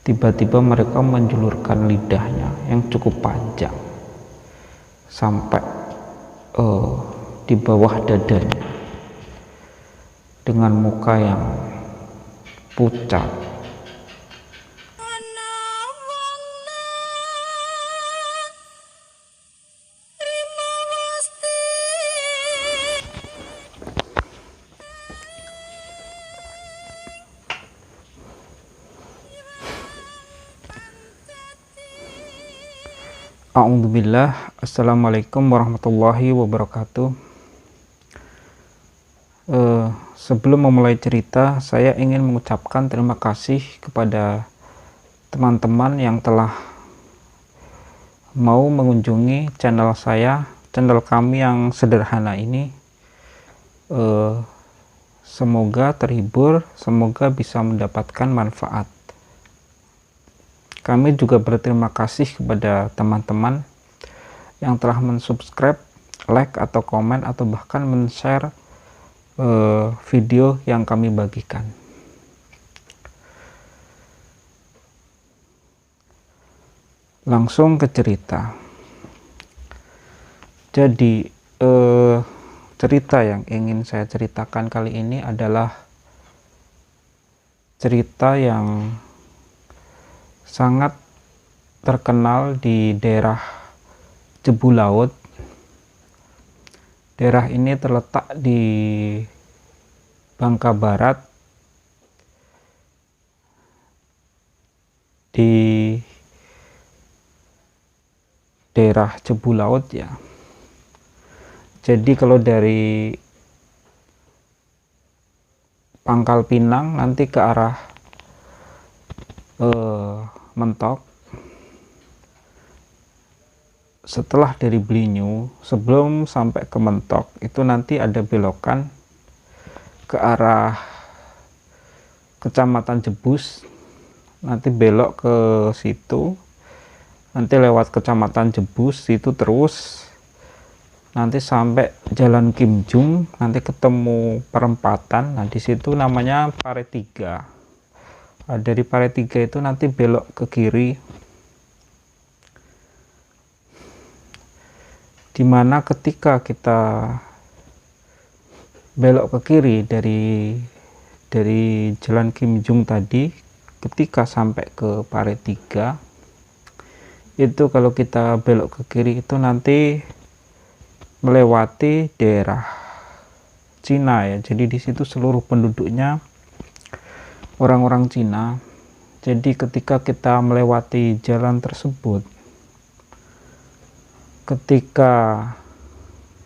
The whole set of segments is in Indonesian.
tiba-tiba mereka menjulurkan lidahnya yang cukup panjang sampai di bawah dadanya dengan muka yang pucat. A'udzubillah. Assalamualaikum warahmatullahi wabarakatuh. Sebelum memulai cerita, saya ingin mengucapkan terima kasih kepada teman-teman yang telah mau mengunjungi channel saya, channel kami yang sederhana ini. Semoga terhibur, semoga bisa mendapatkan manfaat. Kami juga berterima kasih kepada teman-teman yang telah mensubscribe, like atau komen atau bahkan men-share video yang kami bagikan. Langsung ke cerita. Jadi cerita yang ingin saya ceritakan kali ini adalah cerita yang sangat terkenal di daerah Jebu Laut. Daerah ini terletak di Bangka Barat, di daerah Jebu Laut ya. Jadi kalau dari Pangkal Pinang nanti ke arah Mentok, setelah dari Blinyu, sebelum sampai ke Mentok itu nanti ada belokan ke arah Kecamatan Jebus, nanti belok ke situ, nanti lewat Kecamatan Jebus itu terus nanti sampai Jalan Kim Jung, nanti ketemu perempatan. Nah di situ namanya Paret 3. Dari Paret 3 itu nanti belok ke kiri, dimana ketika kita belok ke kiri dari Jalan Kim Jung tadi, ketika sampai ke Paret 3 itu kalau kita belok ke kiri itu nanti melewati daerah Cina ya. Jadi di situ seluruh penduduknya orang-orang Cina. Jadi ketika kita melewati jalan tersebut, ketika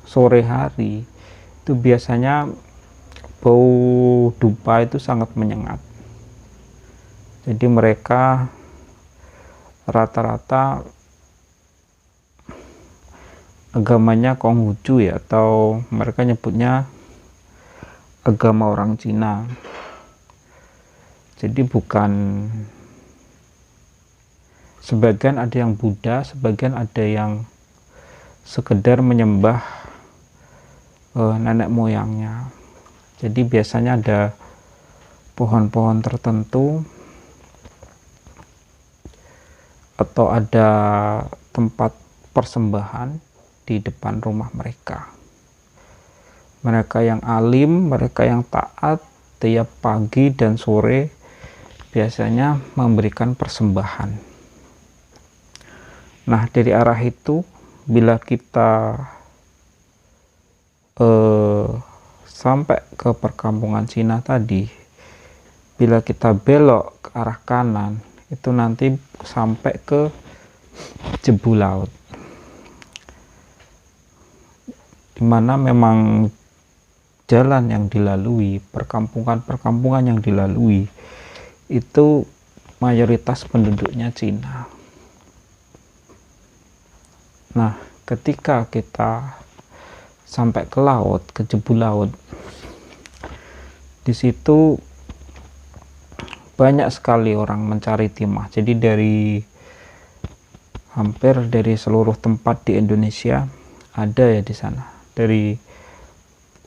sore hari itu biasanya bau dupa itu sangat menyengat. Jadi mereka rata-rata agamanya Konghucu ya, atau mereka nyebutnya agama orang Cina. Jadi bukan, sebagian ada yang Buddha, sebagian ada yang sekedar menyembah nenek moyangnya. Jadi biasanya ada pohon-pohon tertentu atau ada tempat persembahan di depan rumah mereka. Mereka yang alim, mereka yang taat, tiap pagi dan sore biasanya memberikan persembahan. Nah dari arah itu, bila kita sampai ke perkampungan Cina tadi, bila kita belok ke arah kanan itu nanti sampai ke Jebu Laut, dimana memang jalan yang dilalui, perkampungan yang dilalui itu mayoritas penduduknya Cina. Nah ketika kita sampai ke laut, ke Jebu Laut, di situ banyak sekali orang mencari timah. Jadi hampir dari seluruh tempat di Indonesia ada ya di sana. Dari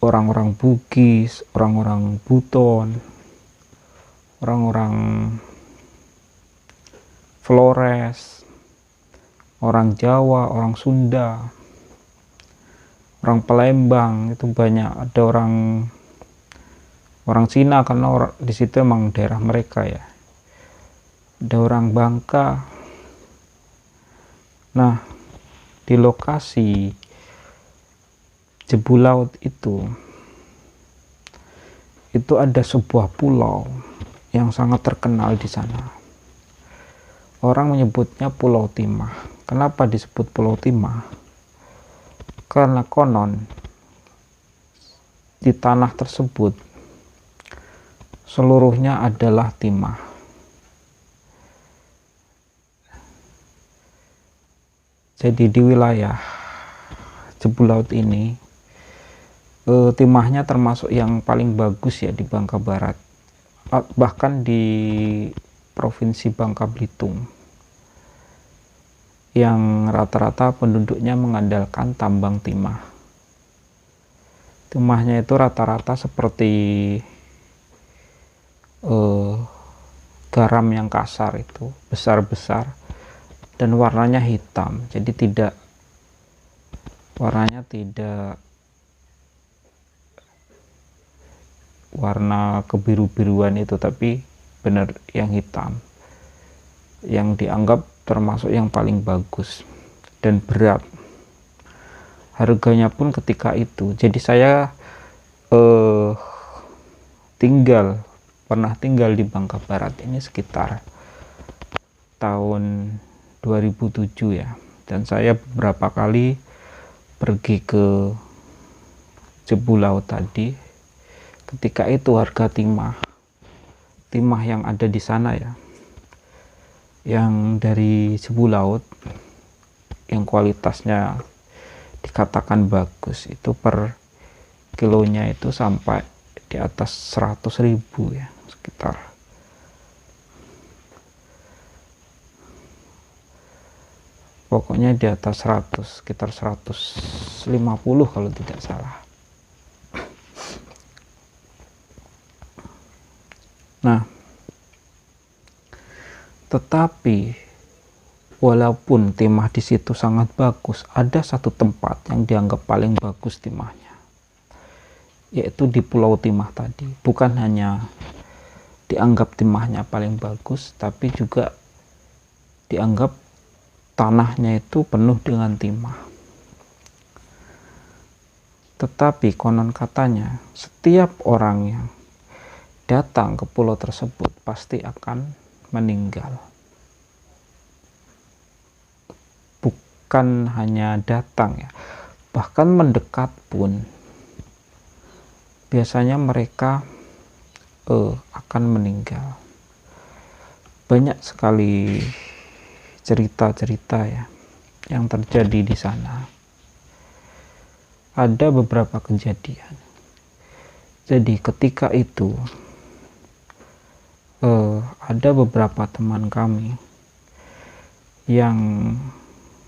orang-orang Bugis, orang-orang Buton, orang-orang Flores, orang Jawa, orang Sunda, orang Palembang, itu banyak. Ada orang Cina karena di situ emang daerah mereka ya. Ada orang Bangka. Nah, di lokasi Jebu Laut itu ada sebuah pulau yang sangat terkenal di sana. Orang menyebutnya Pulau Timah. Kenapa disebut Pulau Timah? Karena konon di tanah tersebut seluruhnya adalah timah. Jadi di wilayah Jebu Laut ini timahnya termasuk yang paling bagus ya di Bangka Barat, bahkan di Provinsi Bangka Belitung, yang rata-rata penduduknya mengandalkan tambang timah. Timahnya itu rata-rata seperti garam yang kasar, itu besar-besar dan warnanya hitam. Jadi warnanya tidak warna kebiru-biruan itu, tapi benar yang hitam, yang dianggap termasuk yang paling bagus dan berat. Harganya pun ketika itu, jadi saya pernah tinggal di Bangka Barat ini sekitar tahun 2007 ya, dan saya beberapa kali pergi ke Jebu Laut tadi. Ketika itu harga timah yang ada di sana ya, yang dari Jebu Laut yang kualitasnya dikatakan bagus, itu per kilonya itu sampai di atas 100.000 ya, sekitar. Pokoknya di atas 100, sekitar 150 kalau tidak salah. Nah, tetapi walaupun timah di situ sangat bagus, ada satu tempat yang dianggap paling bagus timahnya, yaitu di Pulau Timah tadi. Bukan hanya dianggap timahnya paling bagus, tapi juga dianggap tanahnya itu penuh dengan timah. Tetapi konon katanya setiap orang yang datang ke pulau tersebut pasti akan meninggal. Bukan hanya datang ya, bahkan mendekat pun biasanya mereka akan meninggal. Banyak sekali cerita-cerita ya yang terjadi di sana. Ada beberapa kejadian. Jadi ketika itu ada beberapa teman kami yang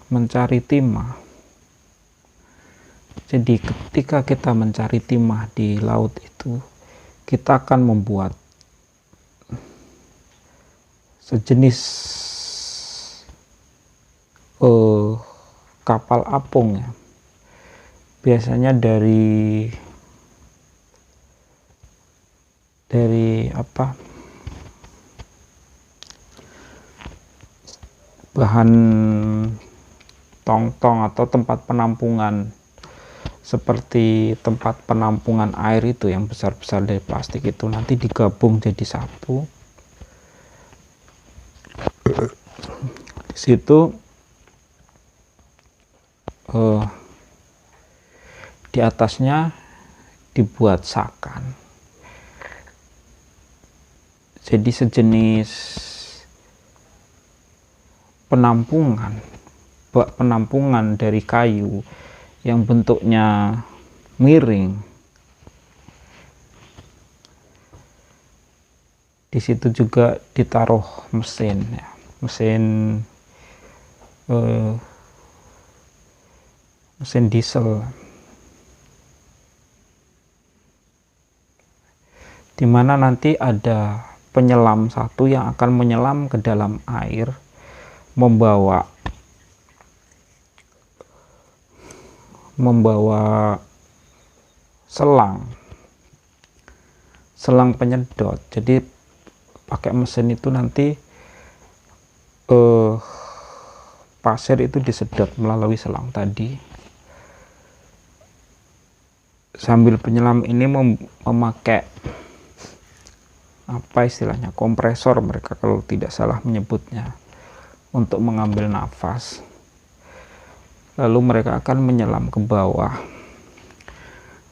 mencari timah. Jadi ketika kita mencari timah di laut itu, kita akan membuat sejenis kapal apung ya. Biasanya dari bahan tong-tong atau tempat penampungan, seperti tempat penampungan air itu yang besar-besar dari plastik itu, nanti digabung jadi satu. Di situ di atasnya dibuat sakan, jadi sejenis penampungan dari kayu yang bentuknya miring. Di situ juga ditaruh mesin ya, mesin diesel, dimana nanti ada penyelam satu yang akan menyelam ke dalam air membawa selang penyedot. Jadi pakai mesin itu nanti pasir itu disedot melalui selang tadi. Sambil penyelam ini memakai apa istilahnya, kompresor mereka kalau tidak salah menyebutnya, untuk mengambil nafas. Lalu mereka akan menyelam ke bawah,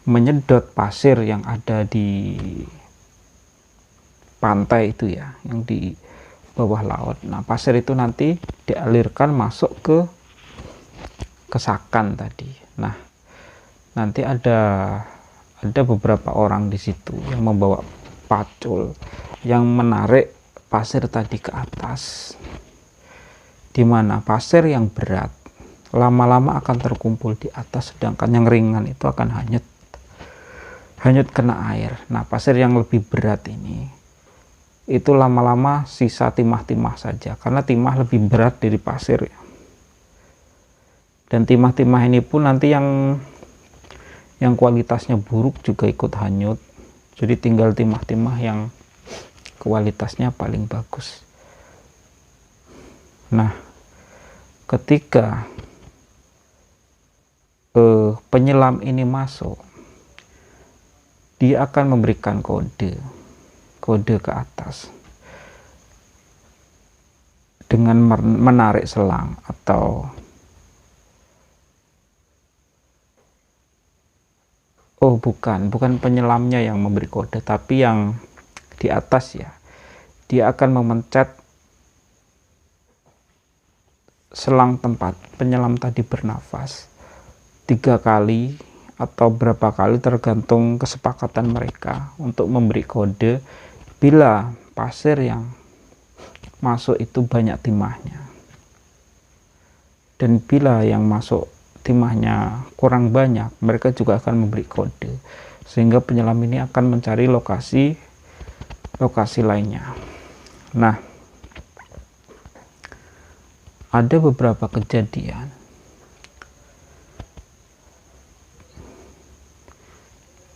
menyedot pasir yang ada di pantai itu ya, yang di bawah laut. Nah, pasir itu nanti dialirkan masuk ke kesakan tadi. Nah, nanti ada beberapa orang di situ yang membawa pacul yang menarik pasir tadi ke atas, di mana pasir yang berat lama-lama akan terkumpul di atas, sedangkan yang ringan itu akan hanyut kena air. Nah, pasir yang lebih berat ini itu lama-lama sisa timah-timah saja, karena timah lebih berat dari pasir. Dan timah-timah ini pun nanti yang kualitasnya buruk juga ikut hanyut. Jadi tinggal timah-timah yang kualitasnya paling bagus. Nah, ketika penyelam ini masuk, dia akan memberikan kode ke atas dengan menarik selang, atau bukan penyelamnya yang memberi kode, tapi yang di atas ya, dia akan memencet selang tempat penyelam tadi bernafas 3 kali atau berapa kali, tergantung kesepakatan mereka, untuk memberi kode bila pasir yang masuk itu banyak timahnya, dan bila yang masuk timahnya kurang banyak, mereka juga akan memberi kode, sehingga penyelam ini akan mencari lokasi lainnya. Nah, ada beberapa kejadian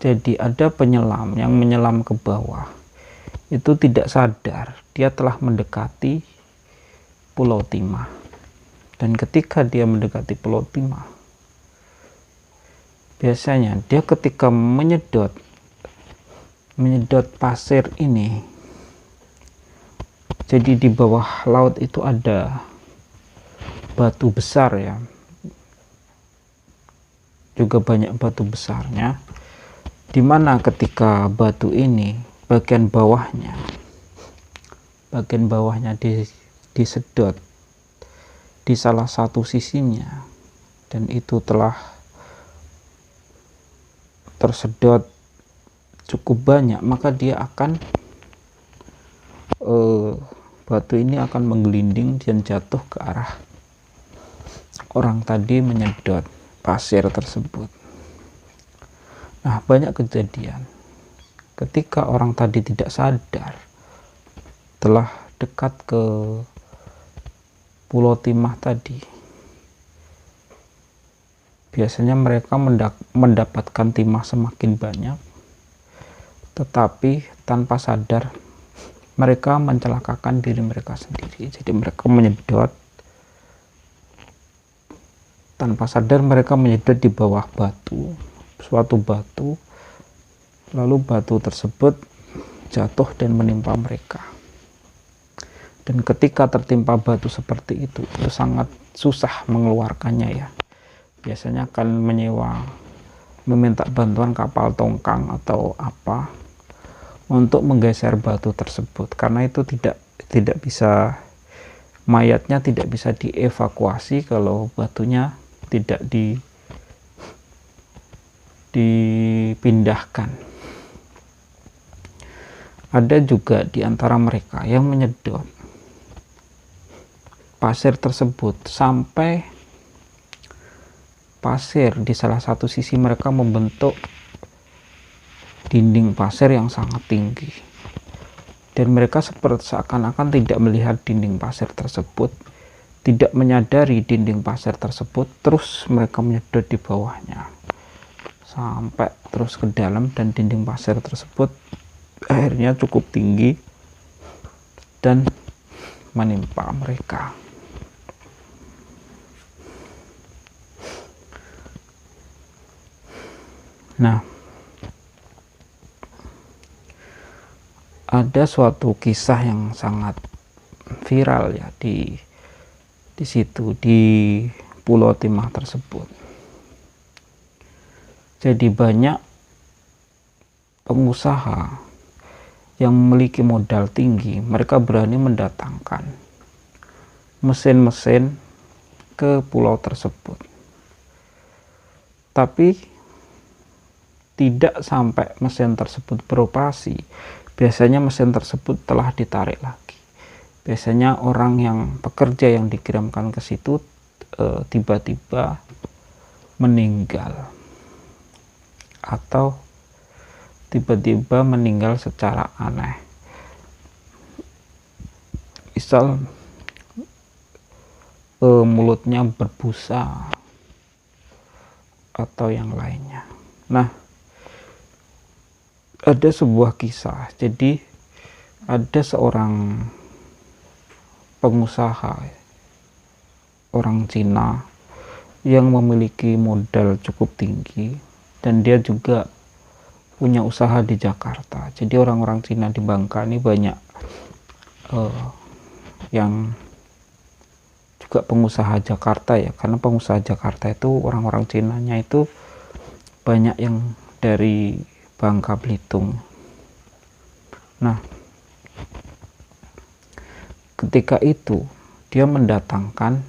jadi ada penyelam yang menyelam ke bawah itu tidak sadar dia telah mendekati Pulau Timah, dan ketika dia mendekati Pulau Timah, biasanya dia ketika menyedot pasir ini, jadi di bawah laut itu ada batu besar ya, juga banyak batu besarnya, dimana ketika batu ini bagian bawahnya disedot di salah satu sisinya, dan itu telah tersedot cukup banyak, maka dia akan batu ini akan menggelinding dan jatuh ke arah orang tadi menyedot pasir tersebut. Nah, banyak kejadian ketika orang tadi tidak sadar telah dekat ke Pulau Timah tadi. Biasanya mereka mendapatkan timah semakin banyak, tetapi tanpa sadar mereka mencelakakan diri mereka sendiri. Jadi mereka menyedot tanpa sadar, mereka menyedot di bawah suatu batu, lalu batu tersebut jatuh dan menimpa mereka. Dan ketika tertimpa batu seperti itu sangat susah mengeluarkannya ya. Biasanya akan meminta bantuan kapal tongkang atau apa untuk menggeser batu tersebut, karena itu tidak bisa, mayatnya tidak bisa dievakuasi kalau batunya tidak dipindahkan. Ada juga di antara mereka yang menyedot pasir tersebut sampai pasir di salah satu sisi mereka membentuk dinding pasir yang sangat tinggi, dan mereka seperti seakan-akan tidak melihat dinding pasir tersebut, tidak menyadari dinding pasir tersebut, terus mereka menyedot di bawahnya sampai terus ke dalam, dan dinding pasir tersebut akhirnya cukup tinggi dan menimpa mereka. Nah, ada suatu kisah yang sangat viral ya di situ, di Pulau Timah tersebut. Jadi banyak pengusaha yang memiliki modal tinggi, mereka berani mendatangkan mesin-mesin ke pulau tersebut. Tapi tidak sampai mesin tersebut beroperasi, biasanya mesin tersebut telah ditarik lagi. Biasanya orang yang pekerja yang dikirimkan ke situ tiba-tiba meninggal, atau tiba-tiba meninggal secara aneh. Misal mulutnya berbusa atau yang lainnya. Nah, ada sebuah kisah. Jadi ada seorang pengusaha orang Cina yang memiliki modal cukup tinggi, dan dia juga punya usaha di Jakarta. Jadi orang-orang Cina di Bangka ini banyak yang juga pengusaha Jakarta ya, karena pengusaha Jakarta itu orang-orang Cinanya itu banyak yang dari Bangka Belitung. Nah, ketika itu dia mendatangkan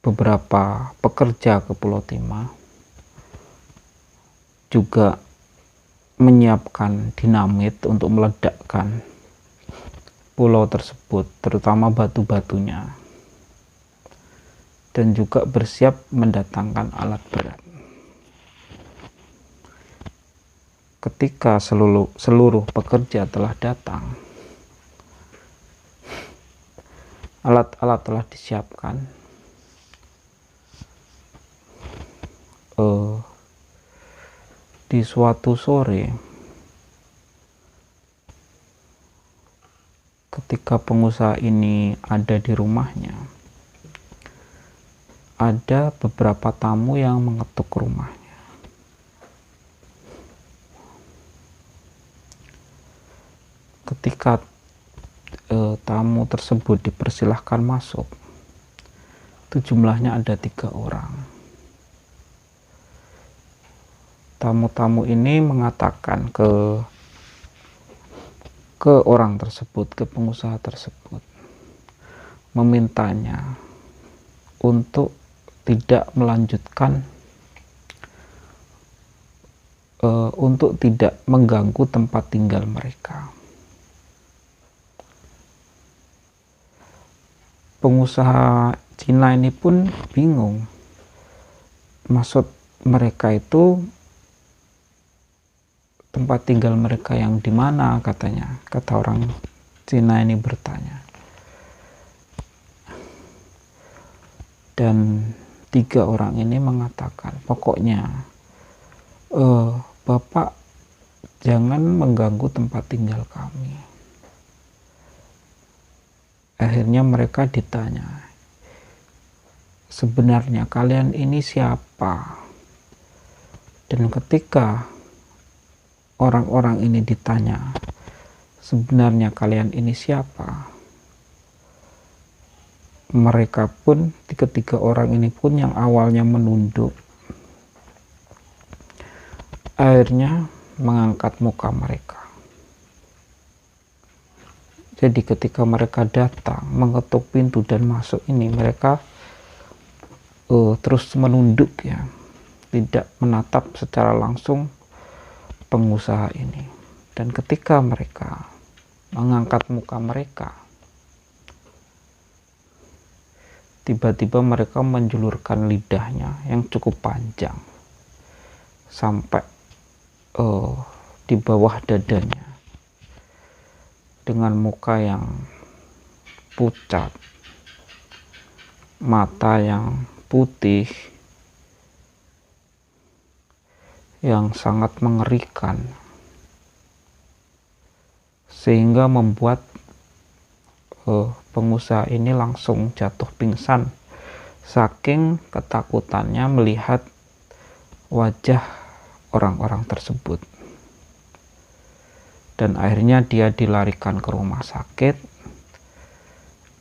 beberapa pekerja ke Pulau Timah, juga menyiapkan dinamit untuk meledakkan pulau tersebut, terutama batu-batunya, dan juga bersiap mendatangkan alat berat. Ketika seluruh pekerja telah datang, alat-alat telah disiapkan, di suatu sore ketika pengusaha ini ada di rumahnya, ada beberapa tamu yang mengetuk rumahnya. Ketika tamu tersebut dipersilahkan masuk, itu jumlahnya ada 3 orang. Tamu-tamu ini mengatakan ke orang tersebut, ke pengusaha tersebut, memintanya untuk tidak melanjutkan, untuk tidak mengganggu tempat tinggal mereka. Pengusaha Cina ini pun bingung, maksud mereka itu tempat tinggal mereka yang di mana, katanya, kata orang Cina ini bertanya. Dan 3 orang ini mengatakan, pokoknya Bapak jangan mengganggu tempat tinggal kami. Akhirnya mereka ditanya, sebenarnya kalian ini siapa? Dan ketika orang-orang ini ditanya, sebenarnya kalian ini siapa? Mereka pun, ketiga orang ini pun yang awalnya menunduk, akhirnya mengangkat muka mereka. Jadi ketika mereka datang, mengetuk pintu dan masuk ini, mereka terus menunduk ya, tidak menatap secara langsung pengusaha ini. Dan ketika mereka mengangkat muka mereka, tiba-tiba mereka menjulurkan lidahnya yang cukup panjang sampai di bawah dadanya, dengan muka yang pucat mata yang putih yang sangat mengerikan, sehingga membuat pengusaha ini langsung jatuh pingsan saking ketakutannya melihat wajah orang-orang tersebut. Dan akhirnya dia dilarikan ke rumah sakit,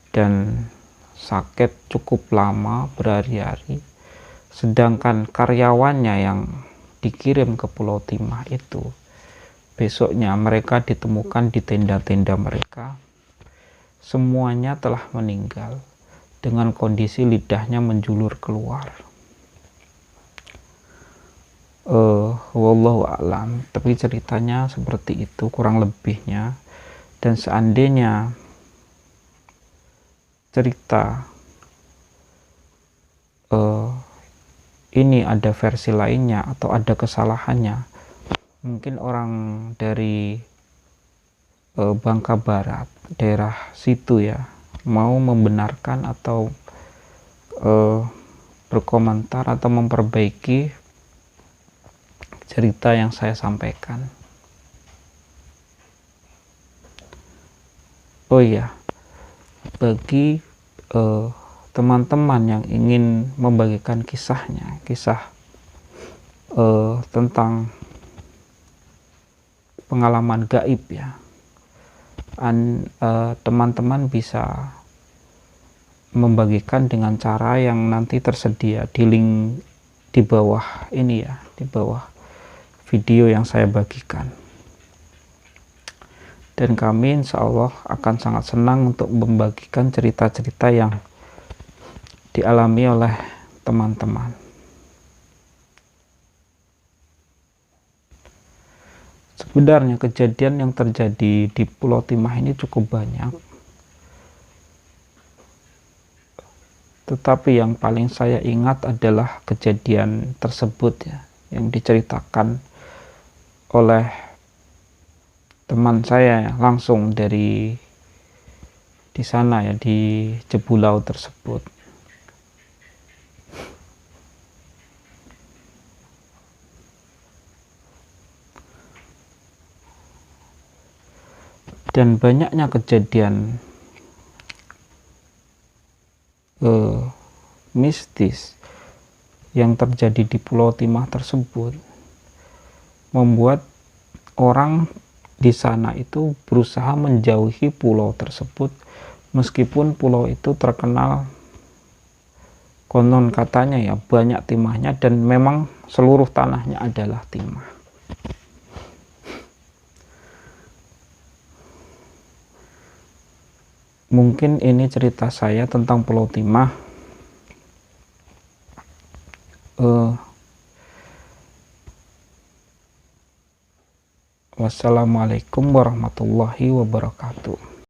dan sakit cukup lama, berhari-hari. Sedangkan karyawannya yang dikirim ke Pulau Timah itu, besoknya mereka ditemukan di tenda-tenda mereka, semuanya telah meninggal dengan kondisi lidahnya menjulur keluar. Wallahu a'lam, tapi ceritanya seperti itu kurang lebihnya. Dan seandainya cerita ini ada versi lainnya atau ada kesalahannya, mungkin orang dari Bangka Barat, daerah situ ya, mau membenarkan atau berkomentar atau memperbaiki cerita yang saya sampaikan. Oh iya, bagi teman-teman yang ingin membagikan kisahnya, kisah tentang pengalaman gaib ya, teman-teman bisa membagikan dengan cara yang nanti tersedia di link di bawah ini ya, di bawah video yang saya bagikan. Dan kami insya Allah akan sangat senang untuk membagikan cerita-cerita yang dialami oleh teman-teman. Sebenarnya kejadian yang terjadi di Pulau Timah ini cukup banyak, tetapi yang paling saya ingat adalah kejadian tersebut ya, yang diceritakan oleh teman saya langsung dari di sana ya, di Jebulau tersebut. Dan banyaknya kejadian mistis yang terjadi di Pulau Timah tersebut membuat orang di sana itu berusaha menjauhi pulau tersebut, meskipun pulau itu terkenal konon katanya ya banyak timahnya, dan memang seluruh tanahnya adalah timah. Mungkin ini cerita saya tentang Pulau Timah. Wassalamualaikum warahmatullahi wabarakatuh.